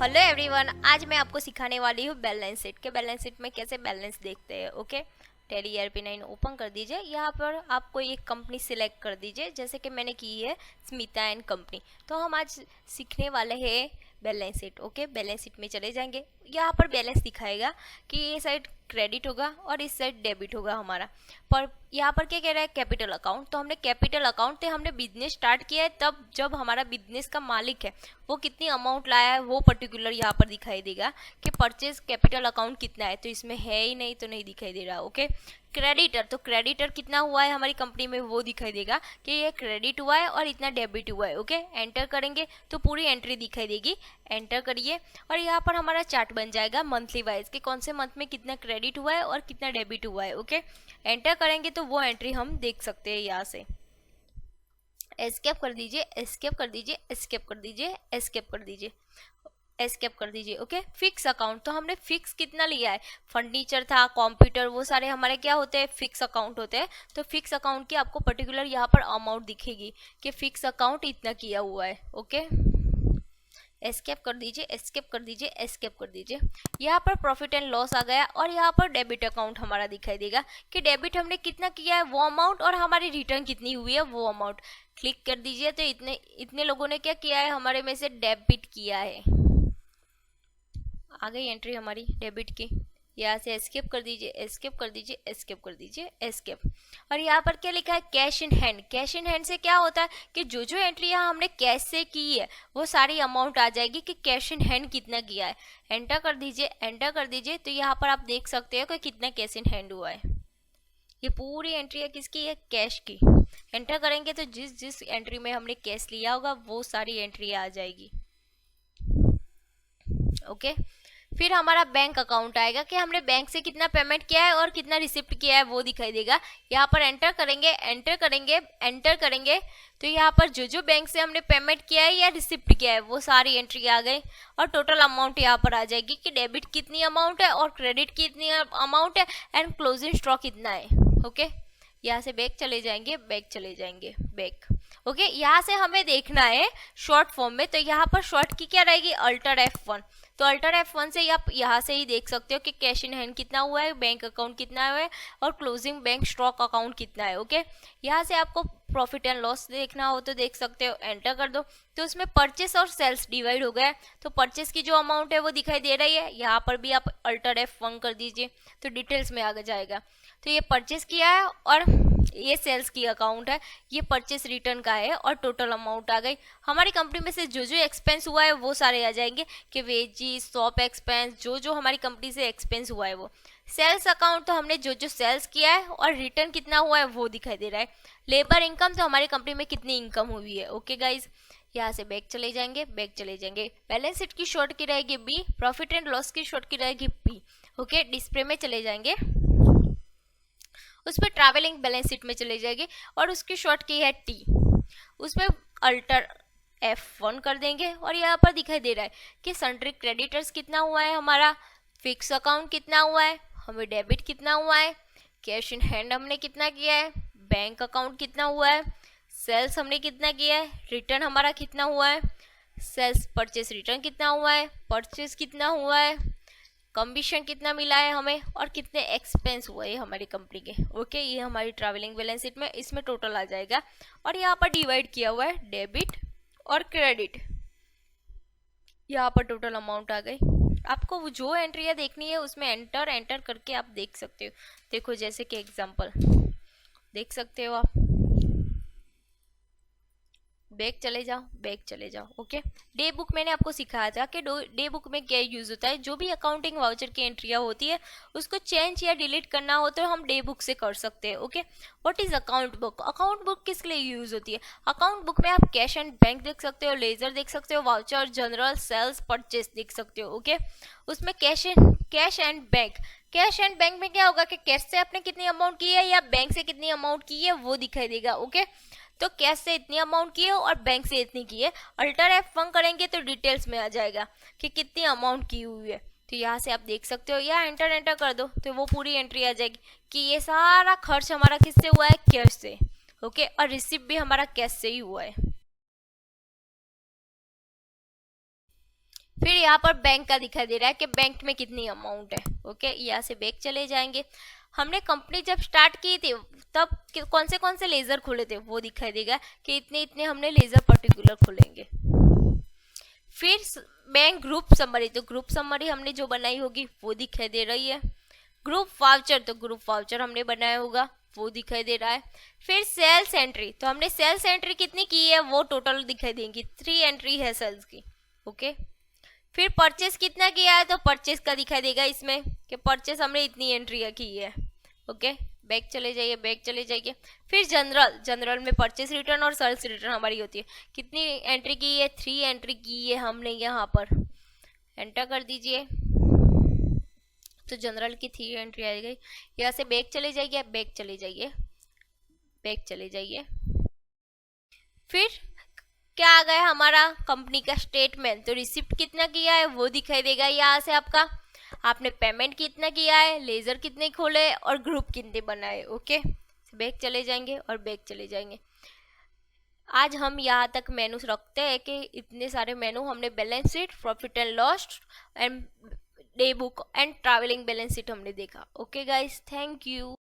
Hello everyone, आज मैं आपको सिखाने वाली हूँ बैलेंस शीट के बैलेंस शीट में कैसे बैलेंस देखते हैं। ओके, टैली ERP9 ओपन कर दीजिए। यहाँ पर आपको एक कंपनी सिलेक्ट कर दीजिए, जैसे कि मैंने की है स्मिता एंड कंपनी। तो हम आज सीखने वाले हैं balance sheet. Okay, balance sheet में चले जाएंगे। यहाँ पर बैलेंस दिखाएगा कि ये साइड क्रेडिट होगा और इस साइड डेबिट होगा हमारा। पर यहाँ पर क्या कह रहा है, कैपिटल अकाउंट। तो हमने कैपिटल अकाउंट से हमने बिजनेस स्टार्ट किया है, तब जब हमारा बिजनेस का मालिक है वो कितनी अमाउंट लाया है वो पर्टिकुलर यहाँ पर दिखाई देगा कि परचेज कैपिटल अकाउंट कितना है। तो इसमें है ही नहीं तो नहीं दिखाई दे रहा। ओके, क्रेडिटर, तो क्रेडिटर कितना हुआ है हमारी कंपनी में वो दिखाई देगा कि ये क्रेडिट हुआ है और इतना डेबिट हुआ है। ओके, एंटर करेंगे तो पूरी एंट्री दिखाई देगी। एंटर करिए और यहाँ पर हमारा चार्ट बन जाएगा मंथली वाइज कि कौन से मंथ में कितना क्रेडिट हुआ है और कितना डेबिट हुआ है। ओके, एंटर करेंगे तो वो एंट्री हम देख सकते हैं। यहाँ से एस्केप कर दीजिए, एस्केप कर दीजिए, एस्केप कर दीजिए, एस्केप कर दीजिए, एस्केप कर दीजिए। ओके, फिक्स अकाउंट, तो हमने फिक्स कितना लिया है, फर्नीचर था, कंप्यूटर, वो सारे हमारे क्या होते हैं, फिक्स अकाउंट होते हैं। तो फिक्स अकाउंट की आपको पर्टिकुलर यहाँ पर अमाउंट दिखेगी कि फिक्स अकाउंट इतना किया हुआ है। ओके, एस्केप कर दीजिए, एस्केप कर दीजिए, एस्केप कर दीजिए। यहाँ पर प्रॉफिट एंड लॉस आ गया और यहाँ पर डेबिट अकाउंट हमारा दिखाई देगा कि डेबिट हमने कितना किया है वो अमाउंट और हमारी रिटर्न कितनी हुई है वो अमाउंट। क्लिक कर दीजिए तो इतने इतने लोगों ने क्या किया है, हमारे में से डेबिट किया है। आ गई एंट्री हमारी डेबिट की। यहाँ से एस्केप कर दीजिए, एस्केप कर दीजिए, एस्केप कर दीजिए, एस्केप। और यहाँ पर क्या लिखा है, cash in hand. Cash in hand से क्या होता है कि जो जो एंट्री यहाँ हमने कैश से की है वो सारी अमाउंट आ जाएगी कि कैश इन हैंड कितना किया है। एंटर कर दीजिए, एंटर कर दीजिए तो यहाँ पर आप देख सकते हो कि कितना कैश इन हैंड हुआ है। ये पूरी एंट्री है किसकी है, कैश की। एंटर करेंगे तो जिस जिस एंट्री में हमने कैश लिया होगा वो सारी एंट्री आ जाएगी। ओके, फिर हमारा बैंक अकाउंट आएगा कि हमने बैंक से कितना पेमेंट किया है और कितना रिसिप्ट किया है वो दिखाई देगा। यहाँ पर एंटर करेंगे, एंटर करेंगे, एंटर करेंगे तो यहाँ पर जो जो बैंक से हमने पेमेंट किया है या रिसिप्ट किया है वो सारी एंट्री आ गई और टोटल अमाउंट यहाँ पर आ जाएगी कि डेबिट कितनी अमाउंट है और क्रेडिट कितनी अमाउंट है एंड क्लोजिंग स्टॉक कितना है। ओके, यहाँ से बैक चले जाएंगे, बैक चले जाएंगे, बैक। ओके, यहाँ से हमें देखना है शॉर्ट फॉर्म में। तो यहाँ पर शॉर्ट की क्या रहेगी, अल्टर F1। तो अल्टर F1 से आप यहाँ से ही देख सकते हो कि कैश इन हैंड कितना हुआ है, बैंक अकाउंट कितना है और क्लोजिंग बैंक स्टॉक अकाउंट कितना है। ओके, यहाँ से आपको प्रॉफिट एंड लॉस देखना हो तो देख सकते हो। एंटर कर दो तो उसमें परचेस और सेल्स डिवाइड हो गया। तो परचेस की जो अमाउंट है वो दिखाई दे रही है। यहाँ पर भी आप अल्टर F1 कर दीजिए तो डिटेल्स में आ जाएगा। तो ये परचेस किया है और ये सेल्स की अकाउंट है, ये परचेस रिटर्न का है और टोटल अमाउंट आ गई। हमारी कंपनी में से जो जो एक्सपेंस हुआ है वो सारे आ जाएंगे कि वेजी, शॉप एक्सपेंस, जो जो हमारी कंपनी से एक्सपेंस हुआ है वो। सेल्स अकाउंट तो हमने जो जो सेल्स किया है और रिटर्न कितना हुआ है वो दिखाई दे रहा है। लेबर इनकम तो हमारी कंपनी में कितनी इनकम हुई है। ओके गाइज, यहाँ से बैक चले जाएंगे, बैक चले जाएंगे। बैलेंस शीट की शॉर्ट की रहेगी बी, प्रॉफिट एंड लॉस की शॉर्ट की रहेगी पी। ओके, डिस्प्ले में चले जाएंगे, उस पर ट्रैवलिंग बैलेंस शीट में चले जाएगी और उसकी शॉर्ट की है टी। उसमें अल्टर F1 कर देंगे और यहाँ पर दिखाई दे रहा है कि सन्ड्री क्रेडिटर्स कितना हुआ है हमारा, फिक्स अकाउंट कितना हुआ है, हमें डेबिट कितना हुआ है, कैश इन हैंड हमने कितना किया है, बैंक अकाउंट कितना हुआ है, सेल्स हमने कितना किया है, रिटर्न हमारा कितना हुआ है, सेल्स परचेस रिटर्न कितना हुआ है, परचेस कितना हुआ है, कमीशन कितना मिला है हमें और कितने एक्सपेंस हुए हैं हमारी कंपनी के। ओके, ये हमारी ट्रैवलिंग बैलेंस शीट में इसमें टोटल आ जाएगा और यहाँ पर डिवाइड किया हुआ है डेबिट और क्रेडिट। यहाँ पर टोटल अमाउंट आ गई। आपको जो एंट्रियाँ देखनी है उसमें एंटर एंटर करके आप देख सकते हो। देखो जैसे कि एग्जांपल देख सकते हो आप, बैक चले जाओ, बैक चले जाओ। ओके, डे बुक मैंने आपको सिखाया था कि डे बुक में क्या यूज होता है। जो भी अकाउंटिंग वाउचर की एंट्रियाँ होती है उसको चेंज या डिलीट करना हो तो हम डे बुक से कर सकते हैं। Okay, what is account book. Account book किस लिए यूज होती है, अकाउंट बुक में आप कैश एंड बैंक देख सकते हो, लेजर देख सकते हो, वाउचर, जनरल, सेल्स, परचेस देख सकते हो। ओके, उसमें cash and bank, cash and bank में क्या होगा कि कैश से आपने कितनी अमाउंट की है या बैंक से कितनी अमाउंट की है वो दिखाई देगा। ओके, तो कैश से इतनी अमाउंट की है और बैंक से इतनी की है। अल्टर F1 करेंगे तो डिटेल्स में आ जाएगा कि कितनी अमाउंट की हुई है। तो यहाँ से आप देख सकते हो या एंटर एंटर कर दो तो वो पूरी एंट्री आ जाएगी कि ये सारा खर्च हमारा किससे हुआ है, कैश से। ओके, और रिसिप्ट भी हमारा कैश से ही हुआ है। फिर यहाँ पर बैंक का दिखाई दे रहा है कि बैंक में कितनी अमाउंट है। ओके, यहाँ से बैक चले जाएंगे। हमने कंपनी जब स्टार्ट की थी तब कौन से लेजर खुले थे वो दिखाई देगा कि इतने इतने हमने लेजर पर्टिकुलर खुलेंगे। फिर बैंक ग्रुप समरी, तो ग्रुप समरी हमने जो बनाई होगी वो दिखाई दे रही है। ग्रुप वाउचर, तो ग्रुप वाउचर हमने बनाया होगा वो दिखाई दे रहा है। फिर सेल्स एंट्री, तो हमने सेल्स एंट्री कितनी की है वो टोटल दिखाई देंगी, 3 एंट्री है सेल्स की। ओके, फिर परचेस कितना किया है तो परचेस का दिखाई देगा इसमें कि परचेस हमने इतनी एंट्री की है। ओके, बैक चले जाइए, बैक चले जाइए। फिर जनरल, जनरल में परचेस रिटर्न और सेल्स रिटर्न हमारी होती है। कितनी एंट्री की है, 3 एंट्री की है हमने, यहाँ पर एंटर कर दीजिए तो जनरल की 3 एंट्री आ गई। यहाँ से बैक चले जाइए, बैक चले जाइए, बैक चले जाइए। फिर क्या आ गया हमारा कंपनी का स्टेटमेंट, तो रिसिप्ट कितना किया है वो दिखाई देगा यहाँ से आपका। आपने पेमेंट कितना किया है, लेजर कितने खोले और ग्रुप कितने बनाए। ओके, बैक चले जाएंगे और बैक चले जाएंगे। आज हम यहाँ तक मेनू रखते हैं कि इतने सारे मेनू हमने balance sheet, profit and loss and day book and travelling balance sheet हमने देखा। Okay guys, thank you.